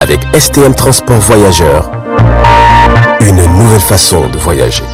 Avec STM Transport Voyageurs, une nouvelle façon de voyager.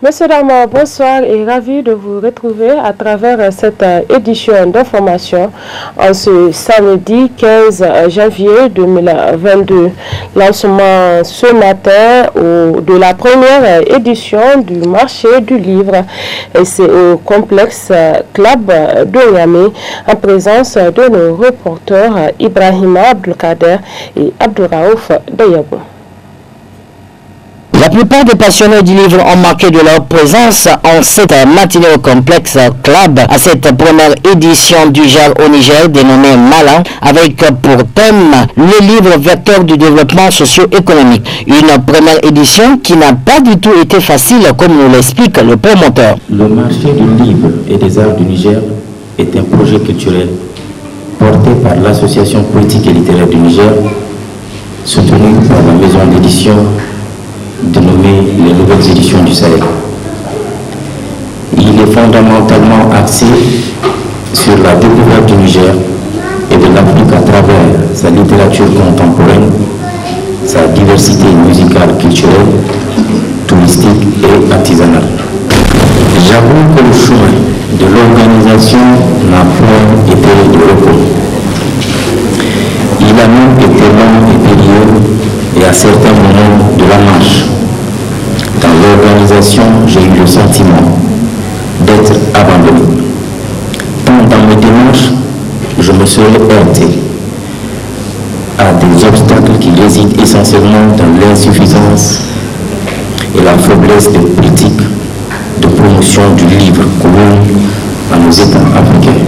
Monsieur, dames, bonsoir et ravi de vous retrouver à travers cette édition d'information en ce samedi 15 janvier 2022. Lancement ce matin de la première édition du marché du livre et c'est au complexe Club de Niamey en présence de nos reporters Ibrahima Abdelkader et Abdouraouf Dayabou. La plupart des passionnés du livre ont marqué de leur présence en cette matinée au complexe Club à cette première édition du genre au Niger dénommée Malan avec pour thème le livre vecteur du développement socio-économique. Une première édition qui n'a pas du tout été facile comme nous l'explique le promoteur. Le marché du livre et des arts du Niger est un projet culturel porté par l'association politique et littéraire du Niger, soutenu par la maison d'édition dénommé les nouvelles éditions du Sahel. Il est fondamentalement axé sur la découverte du Niger et de l'Afrique à travers sa littérature contemporaine, sa diversité musicale, culturelle, touristique et artisanale. J'avoue que le chemin de l'organisation n'a pas été de repos. Il a même été long et périlleux et à certains moments de la marche. Dans l'organisation, j'ai eu le sentiment d'être abandonné. Tant dans mes démarches, je me serais heurté à des obstacles qui résident essentiellement dans l'insuffisance et la faiblesse des politiques de promotion du livre commun à nos États africains.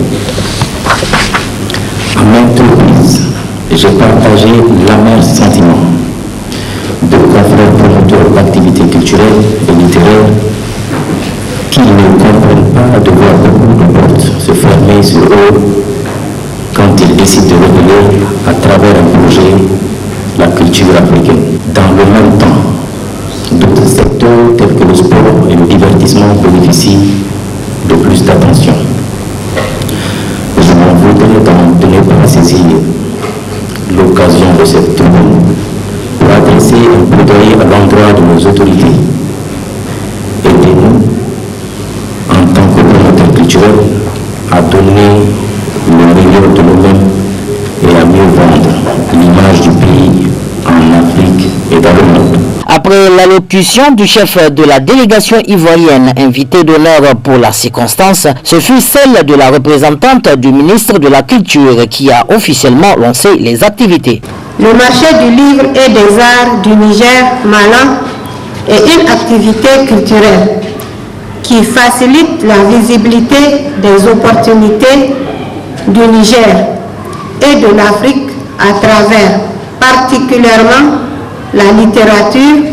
À maintes reprises, j'ai partagé l'amer sentiment de confrères promoteurs d'activités culturelles et littéraires qui ne comprennent pas de voir beaucoup de portes se fermer sur eux quand ils décident de révéler à travers un projet la culture africaine. Dans le même temps, d'autres secteurs tels que le sport et le divertissement bénéficient de plus d'attention. Je m'en voudrais donc de ne pas saisir l'occasion de cette tribune pour adresser un plaidoyer à l'endroit de nos autorités. Aidez-nous, en tant que promoteurs culturels, à donner le meilleur de nous-mêmes et à mieux vendre l'image du pays en Afrique et dans le monde. Après l'allocution du chef de la délégation ivoirienne invité d'honneur pour la circonstance, ce fut celle de la représentante du ministre de la Culture qui a officiellement lancé les activités. Le marché du livre et des arts du Niger, Malan, est une activité culturelle qui facilite la visibilité des opportunités du Niger et de l'Afrique à travers particulièrement la littérature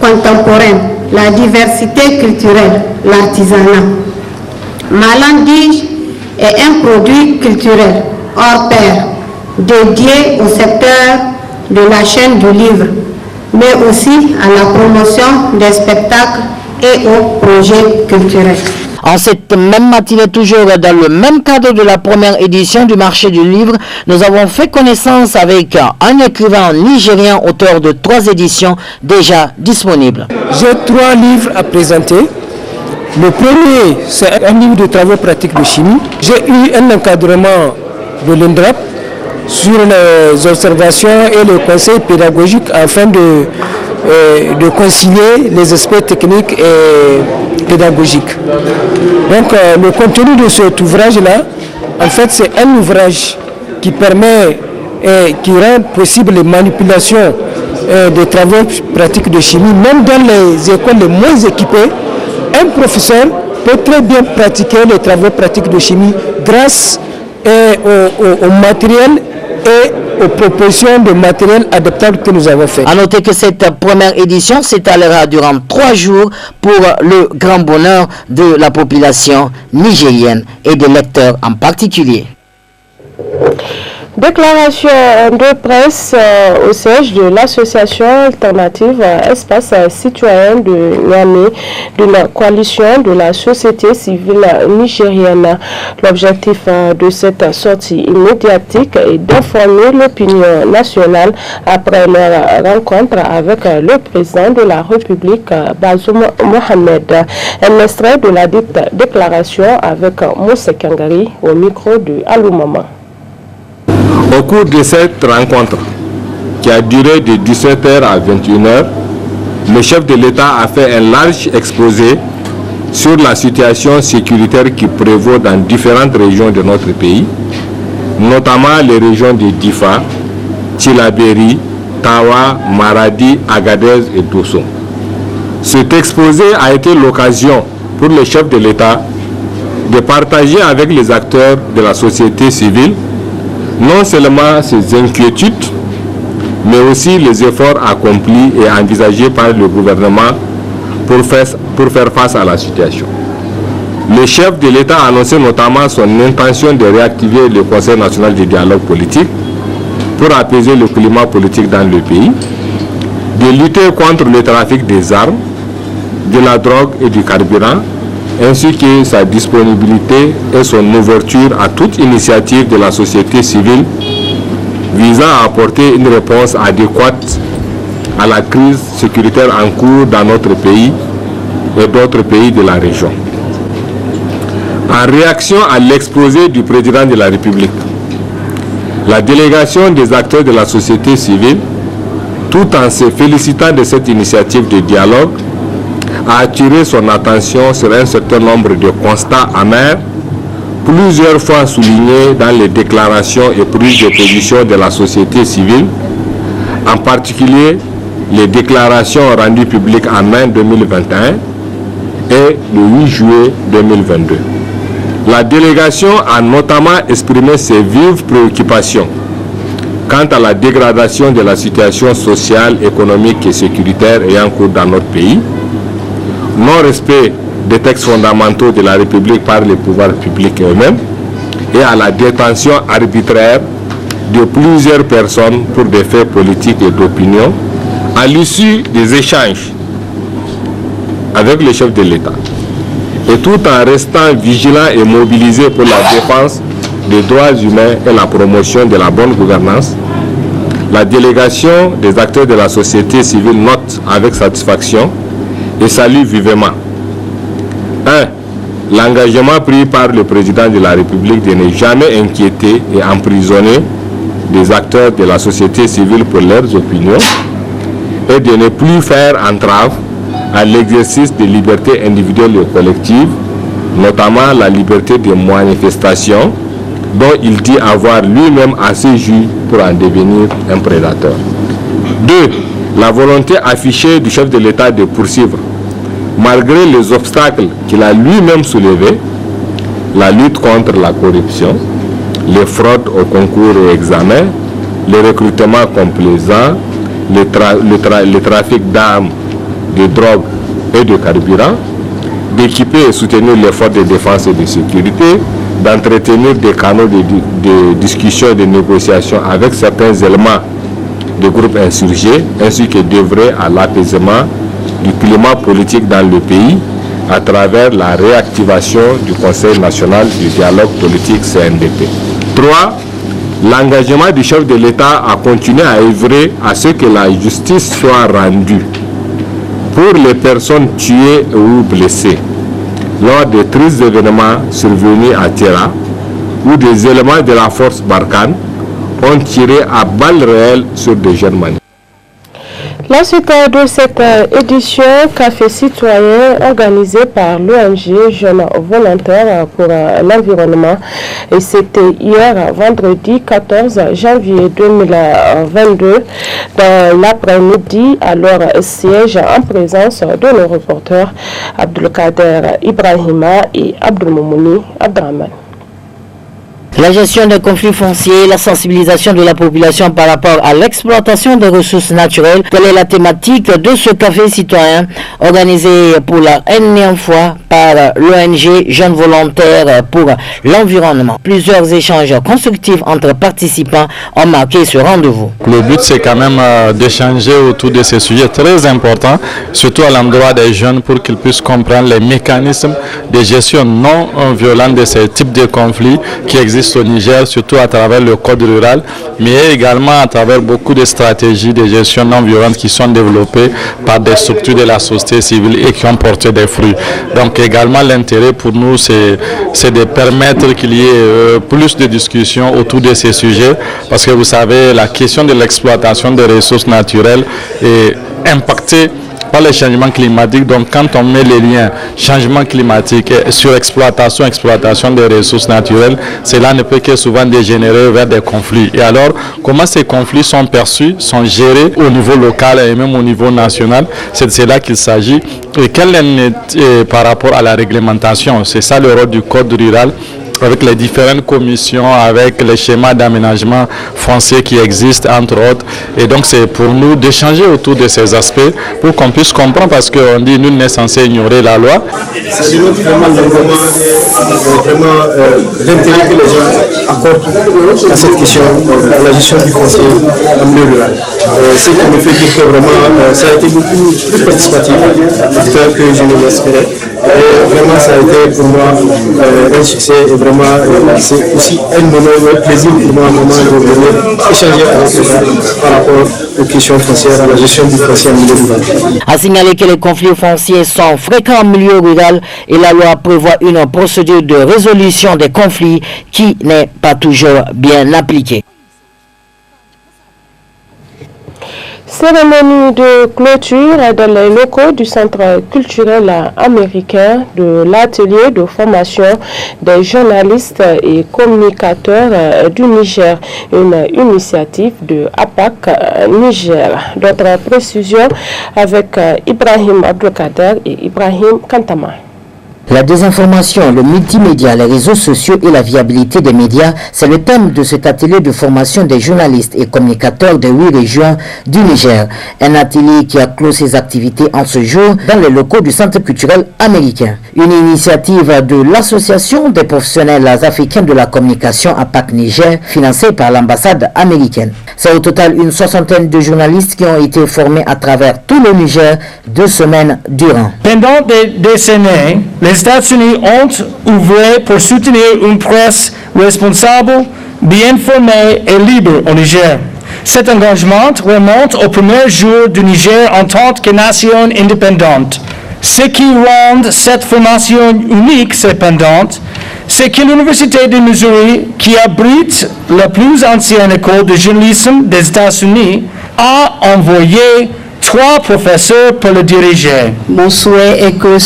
contemporaine, la diversité culturelle, l'artisanat. Malan, dis-je, est un produit culturel hors pair, dédié au secteur de la chaîne du livre, mais aussi à la promotion des spectacles et aux projets culturels. En cette même matinée, toujours dans le même cadre de la première édition du marché du livre, nous avons fait connaissance avec un écrivain nigérien auteur de 3 éditions déjà disponibles. J'ai 3 livres à présenter. Le premier, c'est un livre de travaux pratiques de chimie. J'ai eu un encadrement de l'INDRAP sur les observations et les conseils pédagogiques afin de de concilier les aspects techniques et pédagogiques. Donc le contenu de cet ouvrage-là, en fait, c'est un ouvrage qui permet et qui rend possible les manipulations des travaux pratiques de chimie, même dans les écoles les moins équipées. Un professeur peut très bien pratiquer les travaux pratiques de chimie grâce au matériel et aux propositions de matériel adaptable que nous avons fait. A noter que cette première édition s'étalera durant 3 jours pour le grand bonheur de la population nigérienne et des lecteurs en particulier. Déclaration de presse au siège de l'association alternative Espace citoyen de Niamey de la coalition de la société civile nigérienne. L'objectif de cette sortie médiatique est d'informer l'opinion nationale après leur rencontre avec le président de la République, Bazoum Mohamed. Un extrait de la déclaration avec Moussa Kangari au micro de Alou Maman. Au cours de cette rencontre, qui a duré de 17h à 21h, le chef de l'État a fait un large exposé sur la situation sécuritaire qui prévaut dans différentes régions de notre pays, notamment les régions de Difa, Tillabéri, Tawa, Maradi, Agadez et Dosso. Cet exposé a été l'occasion pour le chef de l'État de partager avec les acteurs de la société civile non seulement ses inquiétudes, mais aussi les efforts accomplis et envisagés par le gouvernement pour faire face à la situation. Le chef de l'État a annoncé notamment son intention de réactiver le Conseil national de dialogue politique pour apaiser le climat politique dans le pays, de lutter contre le trafic des armes, de la drogue et du carburant, ainsi que sa disponibilité et son ouverture à toute initiative de la société civile visant à apporter une réponse adéquate à la crise sécuritaire en cours dans notre pays et d'autres pays de la région. En réaction à l'exposé du président de la République, la délégation des acteurs de la société civile, tout en se félicitant de cette initiative de dialogue, a attiré son attention sur un certain nombre de constats amers, plusieurs fois soulignés dans les déclarations et prises de position de la société civile, en particulier les déclarations rendues publiques en mai 2021 et le 8 juillet 2022. La délégation a notamment exprimé ses vives préoccupations quant à la dégradation de la situation sociale, économique et sécuritaire ayant cours dans notre pays, non-respect des textes fondamentaux de la République par les pouvoirs publics eux-mêmes et à la détention arbitraire de plusieurs personnes pour des faits politiques et d'opinion à l'issue des échanges avec le chef de l'État. Et tout en restant vigilant et mobilisé pour la défense des droits humains et la promotion de la bonne gouvernance, la délégation des acteurs de la société civile note avec satisfaction et salue vivement 1. L'engagement pris par le président de la République de ne jamais inquiéter et emprisonner des acteurs de la société civile pour leurs opinions et de ne plus faire entrave à l'exercice des libertés individuelles et collectives, notamment la liberté de manifestation, dont il dit avoir lui-même assez joui pour en devenir un prédateur. 2. La volonté affichée du chef de l'État de poursuivre, malgré les obstacles qu'il a lui-même soulevés, la lutte contre la corruption, les fraudes au concours et examens, le recrutement complaisant, le trafic d'armes, de drogue et de carburant, d'équiper et soutenir l'effort de défense et de sécurité, d'entretenir des canaux de discussion et de négociation avec certains éléments des groupes insurgés, ainsi que d'œuvrer à l'apaisement du climat politique dans le pays à travers la réactivation du Conseil national du dialogue politique CNDP. 3. L'engagement du chef de l'État a continué à œuvrer à ce que la justice soit rendue pour les personnes tuées ou blessées lors des tristes événements survenus à Tira, où des éléments de la force Barkhane ont tiré à balles réelles sur des jeunes manifestants. La suite de cette édition Café citoyen organisée par l'ONG Jeunes Volontaires pour l'Environnement, et c'était hier vendredi 14 janvier 2022 dans l'après-midi à leur siège en présence de nos reporters Abdelkader Ibrahima et Abdelmoumouni Abdraman. La gestion des conflits fonciers, la sensibilisation de la population par rapport à l'exploitation des ressources naturelles, telle est la thématique de ce café citoyen organisé pour la énième fois par l'ONG Jeunes Volontaires pour l'Environnement. Plusieurs échanges constructifs entre participants ont marqué ce rendez-vous. Le but, c'est quand même d'échanger autour de ces sujets très importants, surtout à l'endroit des jeunes, pour qu'ils puissent comprendre les mécanismes de gestion non violente de ces types de conflits qui existent au Niger, surtout à travers le code rural, mais également à travers beaucoup de stratégies de gestion non violente qui sont développées par des structures de la société civile et qui ont porté des fruits. Donc également l'intérêt pour nous, c'est de permettre qu'il y ait plus de discussions autour de ces sujets, parce que vous savez, la question de l'exploitation des ressources naturelles est impactée par les changements climatiques. Donc quand on met les liens changement climatique et sur exploitation des ressources naturelles, cela ne peut que souvent dégénérer vers des conflits. Et alors, comment ces conflits sont perçus, sont gérés au niveau local et même au niveau national, c'est de cela qu'il s'agit. Et quel est par rapport à la réglementation, c'est ça le rôle du code rural, avec les différentes commissions, avec les schémas d'aménagement foncier qui existent, entre autres. Et donc, c'est pour nous d'échanger autour de ces aspects pour qu'on puisse comprendre, parce qu'on dit nul n'est censé ignorer la loi. C'est vraiment l'intérêt que les gens accordent à cette question, à la gestion du foncier en milieu rural. C'est qui me fait dire que vraiment, ça a été beaucoup plus participatif que je ne l'espérais. Et vraiment, ça a été pour moi un succès. Et vraiment, c'est aussi un plaisir pour moi, un moment de venir échanger avec les gens par rapport aux questions foncières, à la gestion du foncier en milieu rural. A signaler que les conflits fonciers sont fréquents en milieu rural et la loi prévoit une procédure de résolution des conflits qui n'est pas toujours bien appliquée. Cérémonie de clôture dans les locaux du Centre culturel américain de l'atelier de formation des journalistes et communicateurs du Niger, une initiative de APAC Niger. D'autres précisions avec Ibrahim Abdelkader et Ibrahim Kantama. La désinformation, le multimédia, les réseaux sociaux et la viabilité des médias, c'est le thème de cet atelier de formation des journalistes et communicateurs de 8 régions du Niger. Un atelier qui a clos ses activités en ce jour dans les locaux du Centre culturel américain. Une initiative de l'Association des professionnels africains de la communication APAC Niger, financée par l'ambassade américaine. C'est au total une 60aine de journalistes qui ont été formés à travers tout le Niger 2 semaines durant. Pendant des décennies, les États-Unis ont œuvré pour soutenir une presse responsable, bien formée et libre au Niger. Cet engagement remonte au premier jour du Niger en tant que nation indépendante. Ce qui rend cette formation unique, cependant, c'est que l'Université de Missouri, qui abrite la plus ancienne école de journalisme des États-Unis, a envoyé 3 professeurs pour le diriger. Mon souhait est que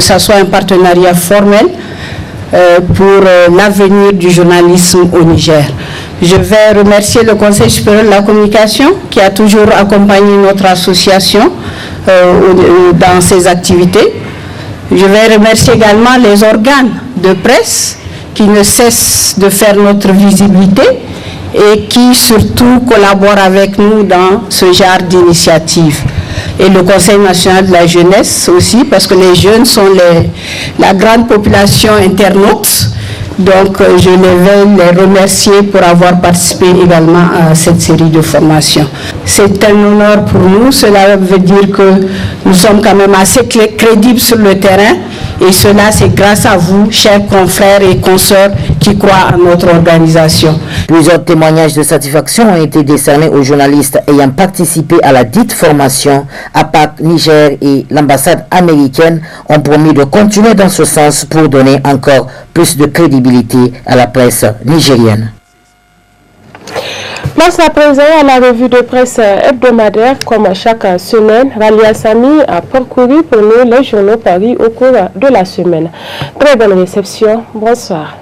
ça soit un partenariat formel pour l'avenir du journalisme au Niger. Je vais remercier le Conseil supérieur de la communication qui a toujours accompagné notre association dans ses activités. Je vais remercier également les organes de presse qui ne cessent de faire notre visibilité et qui surtout collaborent avec nous dans ce genre d'initiative. Et le Conseil national de la jeunesse aussi, parce que les jeunes sont la grande population internaute. Donc je vais les remercier pour avoir participé également à cette série de formations. C'est un honneur pour nous, cela veut dire que nous sommes quand même assez crédibles sur le terrain et cela c'est grâce à vous, chers confrères et consoeurs qui croient à notre organisation. Plusieurs témoignages de satisfaction ont été décernés aux journalistes ayant participé à la dite formation. APAC Niger et l'ambassade américaine ont promis de continuer dans ce sens pour donner encore plus de crédibilité à la presse nigérienne. Place à présent à la revue de presse hebdomadaire. Comme chaque semaine, Ralia Sami a parcouru pour nous les journaux Paris au cours de la semaine. Très bonne réception. Bonsoir.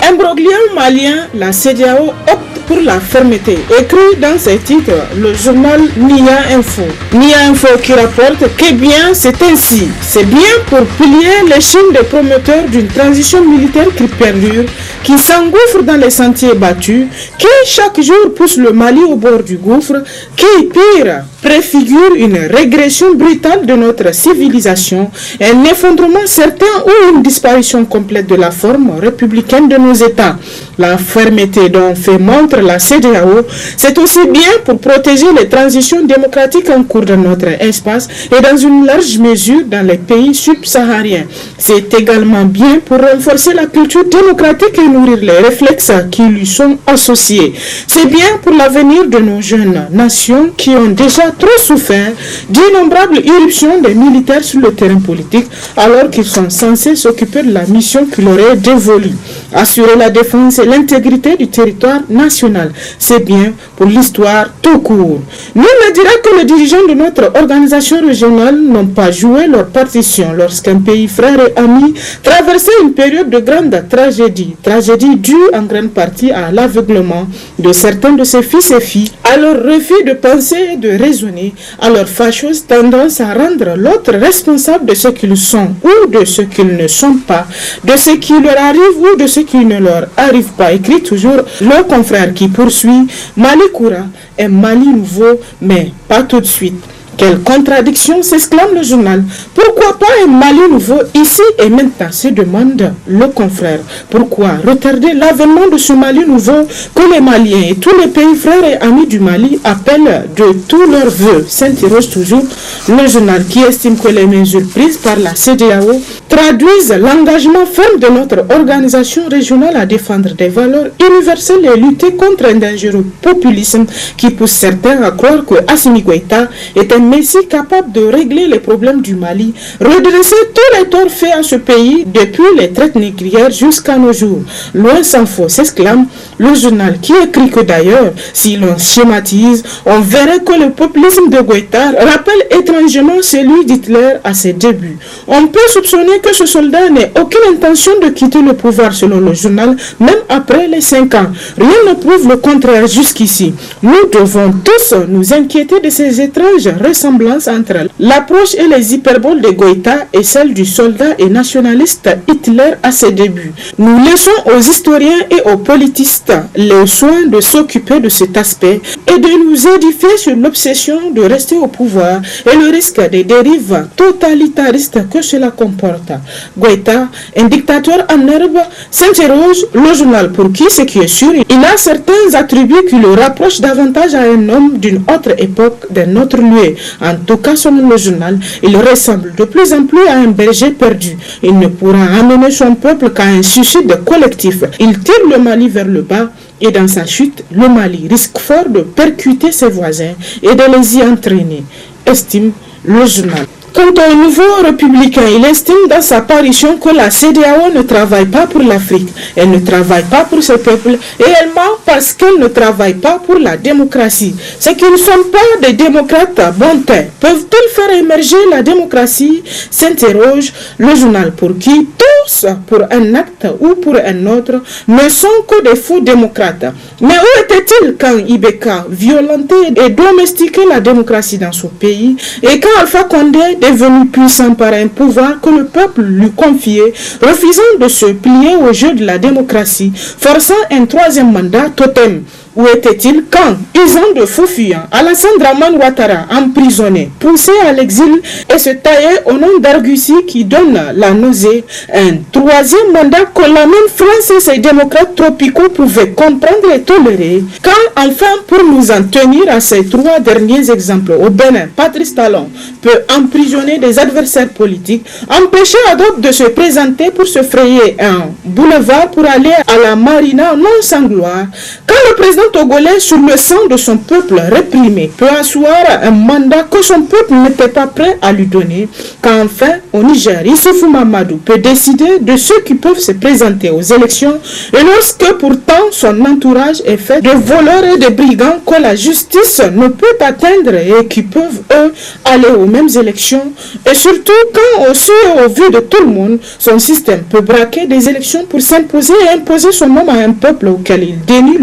Imbroglio malien, la CEDEAO opte pour la fermeté. Écrit dans ses titres, le journal Nia Info. Nia Info qui rapporte que bien c'est ainsi. C'est bien pour plier les chaînes des promoteurs d'une transition militaire qui perdure, qui s'engouffre dans les sentiers battus, qui chaque jour pousse le Mali au bord du gouffre, qui pire préfigure une régression brutale de notre civilisation, un effondrement certain ou une disparition complète de la forme républicaine de nos États. La fermeté dont fait montre la CEDEAO, c'est aussi bien pour protéger les transitions démocratiques en cours dans notre espace et dans une large mesure dans les pays subsahariens. C'est également bien pour renforcer la culture démocratique et nourrir les réflexes qui lui sont associés. C'est bien pour l'avenir de nos jeunes nations qui ont déjà trop souffert d'innombrables irruptions des militaires sur le terrain politique alors qu'ils sont censés s'occuper de la mission qui leur est dévolue. Assurer la défense et l'intégrité du territoire national. C'est bien pour l'histoire tout court. Nul ne dira que les dirigeants de notre organisation régionale n'ont pas joué leur partition lorsqu'un pays frère et ami traversait une période de grande tragédie. Tragédie due en grande partie à l'aveuglement de certains de ses fils et filles, à leur refus de penser et de raisonner, à leur fâcheuse tendance à rendre l'autre responsable de ce qu'ils sont ou de ce qu'ils ne sont pas, de ce qui leur arrive ou de ce qui ne leur arrive pas. Écrit toujours le confrère qui poursuit: Mali Koura est Mali nouveau, mais pas tout de suite. Quelle contradiction, s'exclame le journal. Pourquoi pas un Mali nouveau ici et maintenant, se demande le confrère. Pourquoi retarder l'avènement de ce Mali nouveau que les Maliens et tous les pays frères et amis du Mali appellent de tous leurs voeux, s'interroge toujours le journal qui estime que les mesures prises par la CEDEAO traduisent l'engagement ferme de notre organisation régionale à défendre des valeurs universelles et lutter contre un dangereux populisme qui pousse certains à croire que Assimi Goïta est un messie capable de régler les problèmes du Mali, redresser tous les torts faits à ce pays depuis les traites négrières jusqu'à nos jours. Loin s'en faut, s'exclame le journal qui écrit que d'ailleurs, si l'on schématise, on verrait que le populisme de Goïta rappelle étrangement celui d'Hitler à ses débuts. On peut soupçonner que ce soldat n'ait aucune intention de quitter le pouvoir selon le journal, même après les 5 ans. Rien ne prouve le contraire jusqu'ici. Nous devons tous nous inquiéter de ces étranges ressemblances entre l'approche et les hyperboles de Goïta et celle du soldat et nationaliste Hitler à ses débuts. Nous laissons aux historiens et aux politistes le soin de s'occuper de cet aspect et de nous édifier sur l'obsession de rester au pouvoir et le risque des dérives totalitaristes que cela comporte. Goïta, un dictateur en herbe, s'interroge le journal pour qui, ce qui est sûr, il a certains attributs qui le rapprochent davantage à un homme d'une autre époque, d'un autre lieu. En tout cas, selon le journal, il ressemble de plus en plus à un berger perdu. Il ne pourra amener son peuple qu'à un suicide collectif. Il tire le Mali vers le bas et dans sa chute, le Mali risque fort de percuter ses voisins et de les y entraîner, estime le journal. Quant au nouveau républicain, il estime dans sa parution que la CEDEAO ne travaille pas pour l'Afrique. Elle ne travaille pas pour ce peuple et elle ment parce qu'elle ne travaille pas pour la démocratie. Ceux qui ne sont pas des démocrates bon teint peuvent-ils faire émerger la démocratie, s'interroge le journal pour qui tous, pour un acte ou pour un autre, ne sont que des faux démocrates. Mais où était-il quand Ibeka violentait et domestiquait la démocratie dans son pays et quand Alpha Condé, devenu puissant par un pouvoir que le peuple lui confiait, refusant de se plier au jeu de la démocratie, forçant un troisième mandat totem. Où était-il quand, usant de faux fuyants, Alassane Dramane Ouattara, emprisonné, poussé à l'exil et se taillait au nom d'Argussi qui donne la nausée, un troisième mandat que la même France et ses démocrates tropicaux pouvaient comprendre et tolérer, quand enfin, pour nous en tenir à ces 3 derniers exemples, au Bénin, Patrice Talon peut emprisonner des adversaires politiques, empêcher Adobe de se présenter pour se frayer un boulevard pour aller à la marina non sans gloire, quand le président président togolais, sur le sang de son peuple réprimé, peut asseoir un mandat que son peuple n'était pas prêt à lui donner, qu'enfin, au Niger, Issoufou Mamadou peut décider de ceux qui peuvent se présenter aux élections, et lorsque pourtant son entourage est fait de voleurs et de brigands que la justice ne peut atteindre et qui peuvent, eux, aller aux mêmes élections, et surtout quand, au vu de tout le monde, son système peut braquer des élections pour s'imposer et imposer son nom à un peuple auquel il dénie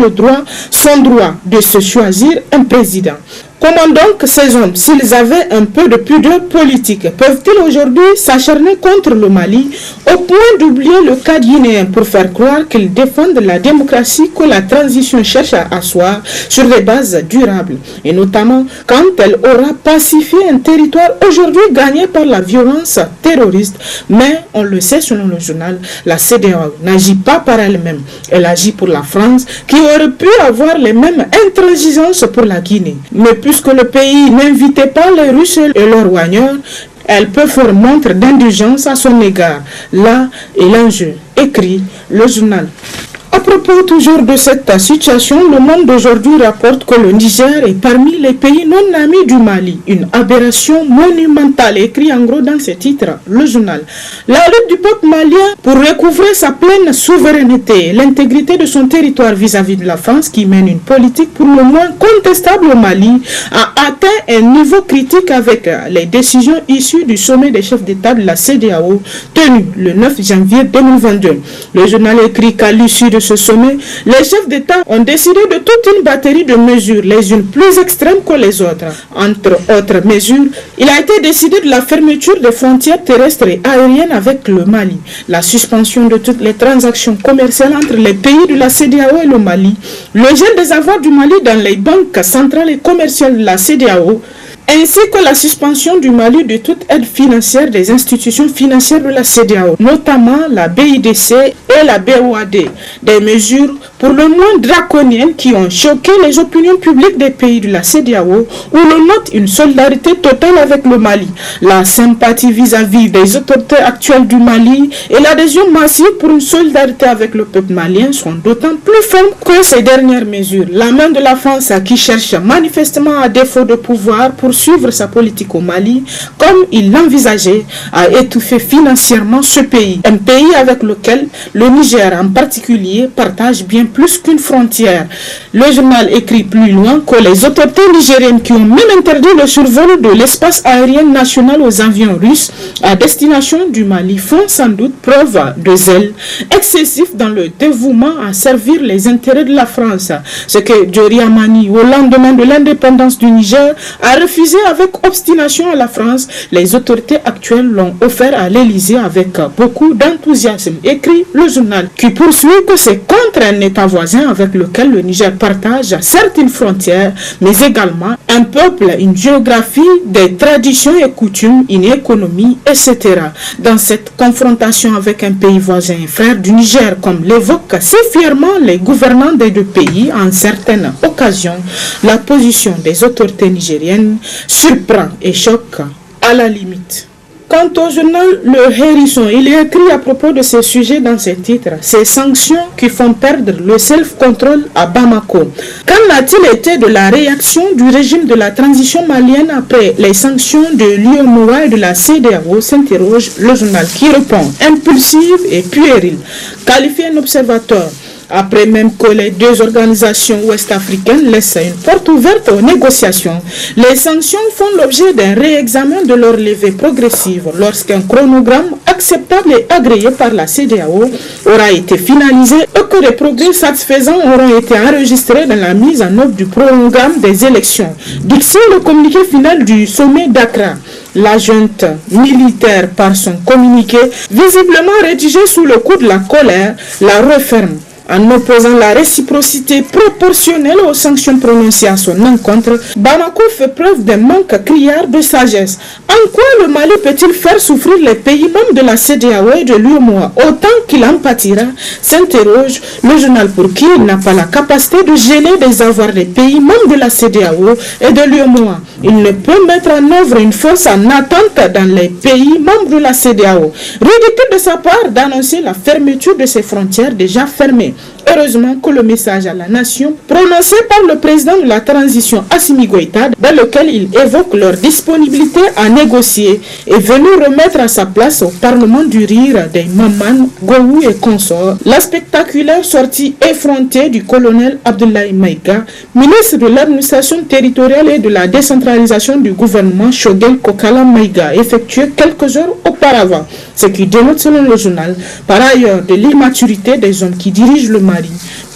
son droit de se choisir un président. Comment donc ces hommes, s'ils avaient un peu de pudeur politique, peuvent-ils aujourd'hui s'acharner contre le Mali au point d'oublier le cas guinéen pour faire croire qu'ils défendent la démocratie que la transition cherche à asseoir sur des bases durables, et notamment quand elle aura pacifié un territoire aujourd'hui gagné par la violence terroriste. Mais on le sait selon le journal, la CEDEAO n'agit pas par elle-même, elle agit pour la France qui aurait pu avoir les mêmes intransigeances pour la Guinée. Mais puisque le pays n'invitait pas les Russes et leurs roigneurs, elle peut faire montre d'indulgence à son égard. Là est l'enjeu, écrit le journal. À propos toujours de cette situation, le Monde d'aujourd'hui rapporte que le Niger est parmi les pays non amis du Mali. Une aberration monumentale, écrit en gros dans ce titre, le journal. La lutte du peuple malien pour recouvrer sa pleine souveraineté et l'intégrité de son territoire vis-à-vis de la France, qui mène une politique pour le moins contestable au Mali, a atteint un niveau critique avec les décisions issues du sommet des chefs d'État de la CEDEAO, tenu le 9 janvier 2022. Le journal écrit qu'à l'issue de ce sommet, les chefs d'État ont décidé de toute une batterie de mesures, les unes plus extrêmes que les autres. Entre autres mesures, il a été décidé de la fermeture des frontières terrestres et aériennes avec le Mali, la suspension de toutes les transactions commerciales entre les pays de la CEDEAO et le Mali, le gel des avoirs du Mali dans les banques centrales et commerciales de la CEDEAO, ainsi que la suspension du Mali de toute aide financière des institutions financières de la CEDEAO, notamment la BIDC et la BOAD, des mesures pour le moins draconiennes qui ont choqué les opinions publiques des pays de la CEDEAO, où l'on note une solidarité totale avec le Mali, la sympathie vis-à-vis des autorités actuelles du Mali et l'adhésion massive pour une solidarité avec le peuple malien sont d'autant plus fermes que ces dernières mesures. La main de la France qui cherche manifestement à défaut de pouvoir pour suivre sa politique au Mali, comme il l'envisageait, à étouffer financièrement ce pays. Un pays avec lequel le Niger en particulier partage bien plus qu'une frontière. Le journal écrit plus loin que les autorités nigériennes qui ont même interdit le survol de l'espace aérien national aux avions russes à destination du Mali font sans doute preuve de zèle excessif dans le dévouement à servir les intérêts de la France. Ce que Diori Amani, au lendemain de l'indépendance du Niger, a refusé avec obstination à la France, les autorités actuelles l'ont offert à l'Élysée avec beaucoup d'enthousiasme, écrit le journal, qui poursuit que c'est contre un État voisin avec lequel le Niger partage certes une frontière, mais également un peuple, une géographie, des traditions et coutumes, une économie, etc. Dans cette confrontation avec un pays voisin et frère du Niger, comme l'évoquent si fièrement les gouvernants des deux pays en certaines occasions, la position des autorités nigériennes surprend et choque à la limite. Quant au journal Le Hérisson, il est écrit à propos de ce sujet dans ses titres, ces sanctions qui font perdre le self-control à Bamako. Qu'en a-t-il été de la réaction du régime de la transition malienne après les sanctions de l'UEMOA et de la CEDEAO, s'interroge le journal qui répond impulsive et puérile. Qualifié un observateur. Après même que les deux organisations ouest-africaines laissent une porte ouverte aux négociations, les sanctions font l'objet d'un réexamen de leur levée progressive lorsqu'un chronogramme acceptable et agréé par la CEDEAO aura été finalisé et que des progrès satisfaisants auront été enregistrés dans la mise en œuvre du programme des élections. Dixit le communiqué final du sommet d'Accra. La junte militaire, par son communiqué, visiblement rédigé sous le coup de la colère, la referme. En opposant la réciprocité proportionnelle aux sanctions prononcées à son encontre, Bamako fait preuve d'un manque criard de sagesse. En quoi le Mali peut-il faire souffrir les pays membres de la CEDEAO et de l'UEMOA autant qu'il en pâtira, s'interroge le journal, pour qui il n'a pas la capacité de geler des avoirs des pays membres de la CEDEAO et de l'UEMOA. Il ne peut mettre en œuvre une force en attente dans les pays membres de la CEDEAO. Ridicule de sa part d'annoncer la fermeture de ses frontières déjà fermées. Heureusement que le message à la nation, prononcé par le président de la transition Assimi Goïta, dans lequel il évoque leur disponibilité à négocier, est venu remettre à sa place au Parlement du rire des Maman, Gowou et consorts la spectaculaire sortie effrontée du colonel Abdoulaye Maïga, ministre de l'administration territoriale et de la décentralisation du gouvernement Choguel Kokala Maïga, effectuée quelques heures auparavant, ce qui dénote selon le journal, par ailleurs, de l'immaturité des hommes qui dirigent le Mali,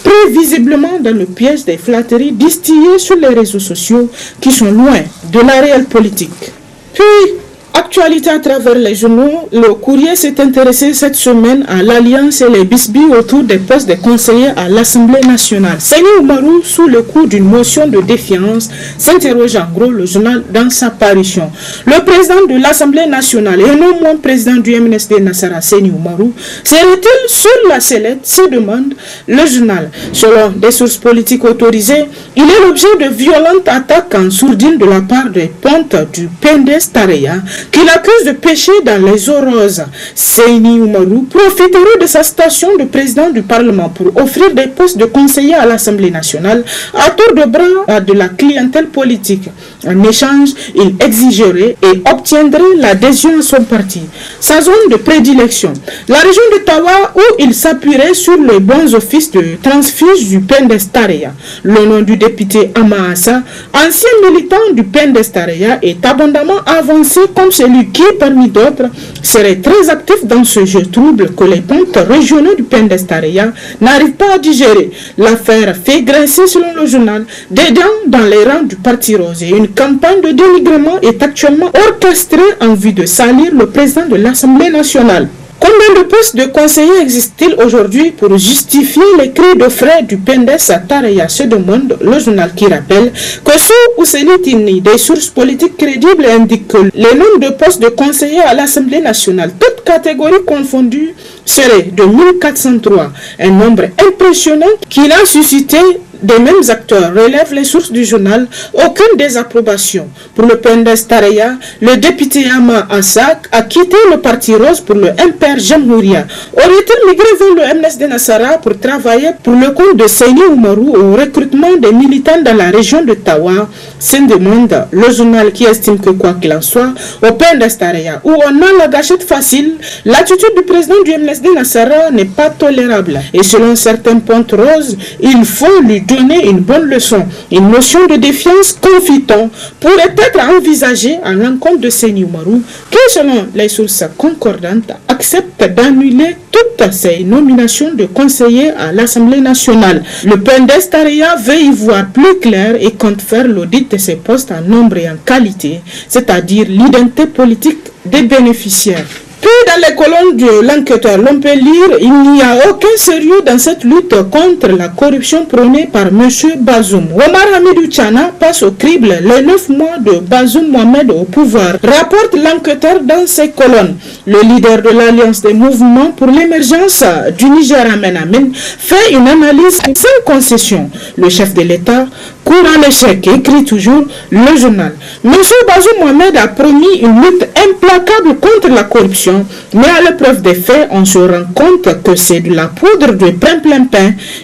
prévisiblement dans le piège des flatteries distillées sur les réseaux sociaux qui sont loin de la réelle politique. Puis, actualité à travers les journaux, le Courrier s'est intéressé cette semaine à l'alliance et les bisbilles autour des postes de conseillers à l'Assemblée nationale. Seyni Oumarou, sous le coup d'une motion de défiance, s'interroge en gros le journal dans sa parution. Le président de l'Assemblée nationale et non moins président du MNSD Nassara, Seyni Oumarou, serait-il sur la sellette, se demande le journal. Selon des sources politiques autorisées, il est l'objet de violentes attaques en sourdine de la part des pontes du PNDS Tareya, qu'il accuse de pécher dans les eaux roses. Seyni Oumarou profiterait de sa station de président du Parlement pour offrir des postes de conseiller à l'Assemblée nationale à tour de bras à de la clientèle politique. En échange, il exigerait et obtiendrait l'adhésion à son parti. Sa zone de prédilection, la région de Tawa où il s'appuierait sur les bons offices de transfuge du PNDS Tareya. Le nom du député Amaassa, ancien militant du PNDS Tareya, est abondamment avancé comme celui qui, parmi d'autres, serait très actif dans ce jeu trouble que les pontes régionaux du PNDS Tareya n'arrivent pas à digérer. L'affaire fait grincer, selon le journal, des dents dans les rangs du Parti Rose et une campagne de dénigrement est actuellement orchestrée en vue de salir le président de l'Assemblée nationale. Combien de postes de conseillers existent-ils aujourd'hui pour justifier les cris de frais du PNDS à Tareya, se demande le journal qui rappelle que sous Ousseini Tini, des sources politiques crédibles indiquent que les nombres de postes de conseillers à l'Assemblée nationale, toutes catégories confondues, serait de 1403, un nombre impressionnant qui a suscité des mêmes acteurs, relèvent les sources du journal, aucune désapprobation. Pour le PNDS Tareya, le député Ama Assak a quitté le Parti Rose pour le MPR Jamhouria. Aurait-il migré vers le MNSD Nassara pour travailler pour le compte de Seyni Oumarou au recrutement des militants dans la région de Tawa? Se demande le journal qui estime que quoi qu'il en soit, au PNDS Tareya, où on a la gâchette facile, l'attitude du président du MNSD Nassara n'est pas tolérable. Et selon certains pontes roses, il faut lui donner une bonne leçon. Une notion de défiance confident pourrait être envisagée à l'encontre de Seyni Oumarou, qui, selon les sources concordantes, accepte d'annuler toutes ces nominations de conseillers à l'Assemblée nationale. Le PNDS Tareya veut y voir plus clair et compte faire l'audit de ces postes en nombre et en qualité, c'est-à-dire l'identité politique des bénéficiaires. Puis dans les colonnes de l'enquêteur, l'on peut lire « Il n'y a aucun sérieux dans cette lutte contre la corruption prônée par M. Bazoum ». Omar Hamidou Tchana passe au crible les 9 mois de Bazoum Mohamed au pouvoir, rapporte l'enquêteur dans ses colonnes. Le leader de l'Alliance des mouvements pour l'émergence du Niger, Amen Amen, fait une analyse sans concession. Le chef de l'État court à l'échec, écrit toujours le journal. M. Bazoum Mohamed a promis une lutte implacable contre la corruption, mais à l'épreuve des faits, on se rend compte que c'est de la poudre de plein.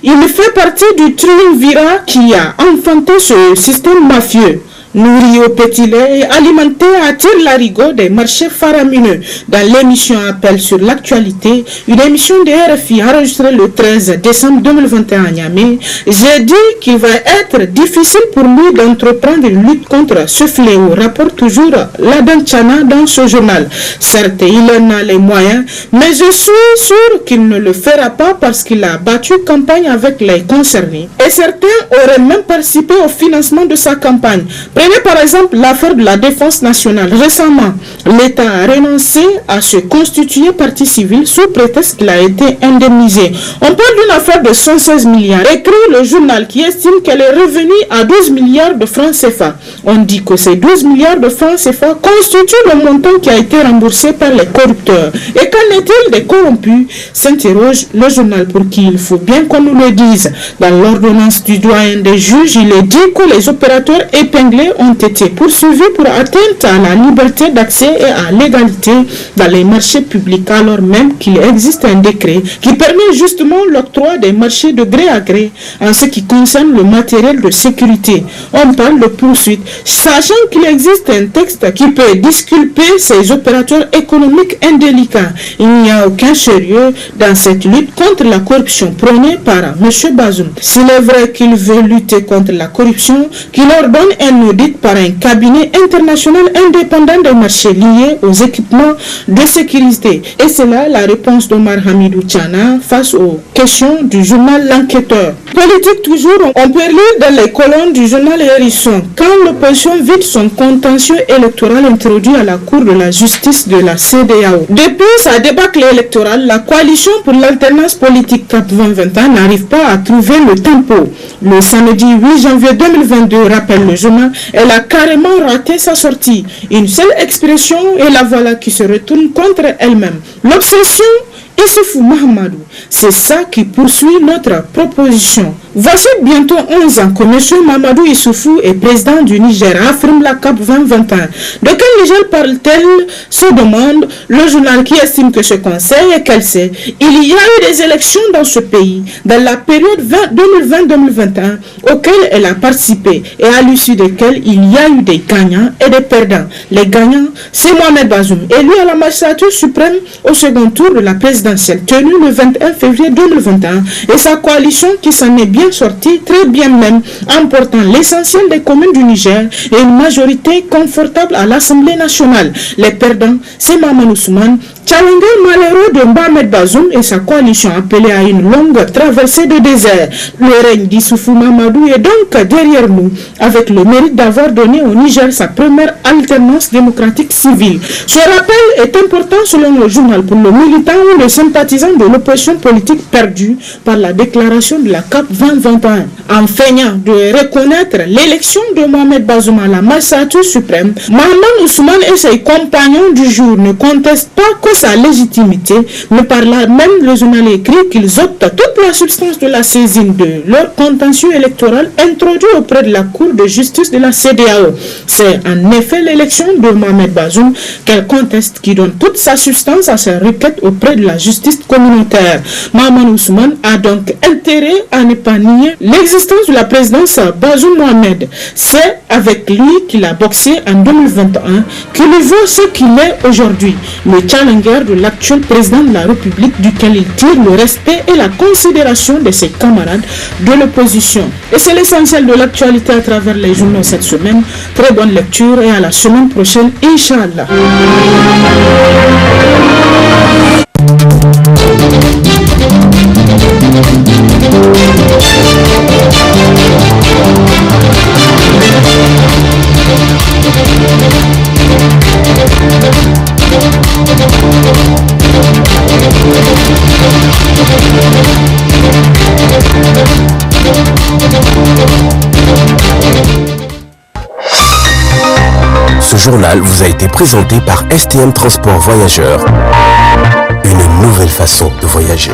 Il fait partie du triumvirat qui a enfanté ce système mafieux. Nourri au petit lait et alimenté à tire-larigot des marchés faramineux. Dans l'émission Appel sur l'actualité, une émission de RFI enregistrée le 13 décembre 2021 à Niamey, j'ai dit qu'il va être difficile pour lui d'entreprendre une lutte contre ce fléau, rapporte toujours Ladan Tchana dans ce journal. Certes, il en a les moyens, mais je suis sûr qu'il ne le fera pas parce qu'il a battu campagne avec les concernés. Et certains auraient même participé au financement de sa campagne. Prenez par exemple l'affaire de la défense nationale. Récemment, l'État a renoncé à se constituer partie civile sous prétexte qu'il a été indemnisé. On parle d'une affaire de 116 milliards. Écrit le journal qui estime qu'elle est revenue à 12 milliards de francs CFA. On dit que ces 12 milliards de francs CFA constituent le montant qui a été remboursé par les corrupteurs. Et qu'en est-il des corrompus? S'interroge le journal, pour qui il faut bien qu'on nous le dise. Dans l'ordonnance du doyen des juges, il est dit que les opérateurs épinglés suspectés ont été poursuivis pour atteinte à la liberté d'accès et à l'égalité dans les marchés publics, alors même qu'il existe un décret qui permet justement l'octroi des marchés de gré à gré en ce qui concerne le matériel de sécurité. On parle de poursuite, sachant qu'il existe un texte qui peut disculper ces opérateurs économiques indélicats. Il n'y a aucun sérieux dans cette lutte contre la corruption prônée par M. Bazoum. S'il est vrai qu'il veut lutter contre la corruption, qu'il ordonne un audit par un cabinet international indépendant des marchés liés aux équipements de sécurité. Et c'est là la réponse d'Omar Hamidou Tchana face aux questions du journal L'Enquêteur. Politique toujours, on peut lire dans les colonnes du journal Hérisson, quand l'opposition vide son contentieux électoral introduit à la Cour de la justice de la CEDEAO. Depuis sa débâcle électorale, la coalition pour l'alternance politique CAP 2021 n'arrive pas à trouver le tempo. Le samedi 8 janvier 2022, rappelle le journal, elle a carrément raté sa sortie. Une seule expression et la voilà qui se retourne contre elle-même. L'obsession Issoufou Mahamadou, c'est ça qui poursuit notre proposition. Voici bientôt 11 ans que M. Mahamadou Issoufou est président du Niger, affirme la CAP 2021. De quel Niger parle-t-elle, se demande le journal qui estime que ce conseil est qu'elle sait. Il y a eu des élections dans ce pays, dans la période 2020-2021, auxquelles elle a participé et à l'issue desquelles il y a eu des gagnants et des perdants. Les gagnants, c'est Mohamed Bazoum, élu à la magistrature suprême au second tour de la présidentielle tenue le 21 février 2021 et sa coalition qui s'en est bien sortie, très bien même, emportant l'essentiel des communes du Niger et une majorité confortable à l'Assemblée nationale. Les perdants, c'est Maman Ousmane, challenger malheureux de Mohamed Bazoum et sa coalition appelée à une longue traversée de désert. Le règne d'Issoufou Mahamadou est donc derrière nous, avec le mérite d'avoir donné au Niger sa première alternance démocratique civile. Ce rappel est important selon le journal pour le militant ou le sympathisant de l'opposition politique perdue par la déclaration de la CAP 2021. En feignant de reconnaître l'élection de Mohamed Bazoum à la magistrature suprême, Maman Ousmane et ses compagnons du jour ne contestent pas que sa légitimité, mais par là même le journal écrit qu'ils optent toute la substance de la saisine de leur contentieux électoral introduit auprès de la Cour de justice de la CEDEAO. C'est en effet l'élection de Mohamed Bazoum qu'elle conteste qui donne toute sa substance à sa requête auprès de la justice communautaire. Maman Ousmane a donc intérêt à ne pas nier l'existence de la présidence Bazoum Mohamed. C'est avec lui qu'il a boxé en 2021 qu'il vaut ce qu'il est aujourd'hui, le challenger de l'actuel président de la République duquel il tire le respect et la considération de ses camarades de l'opposition. Et c'est l'essentiel de l'actualité à travers les journaux cette semaine. Très bonne lecture et à la semaine prochaine, Inch'Allah. Ce journal vous a été présenté par STM Transport Voyageurs. Une nouvelle façon de voyager.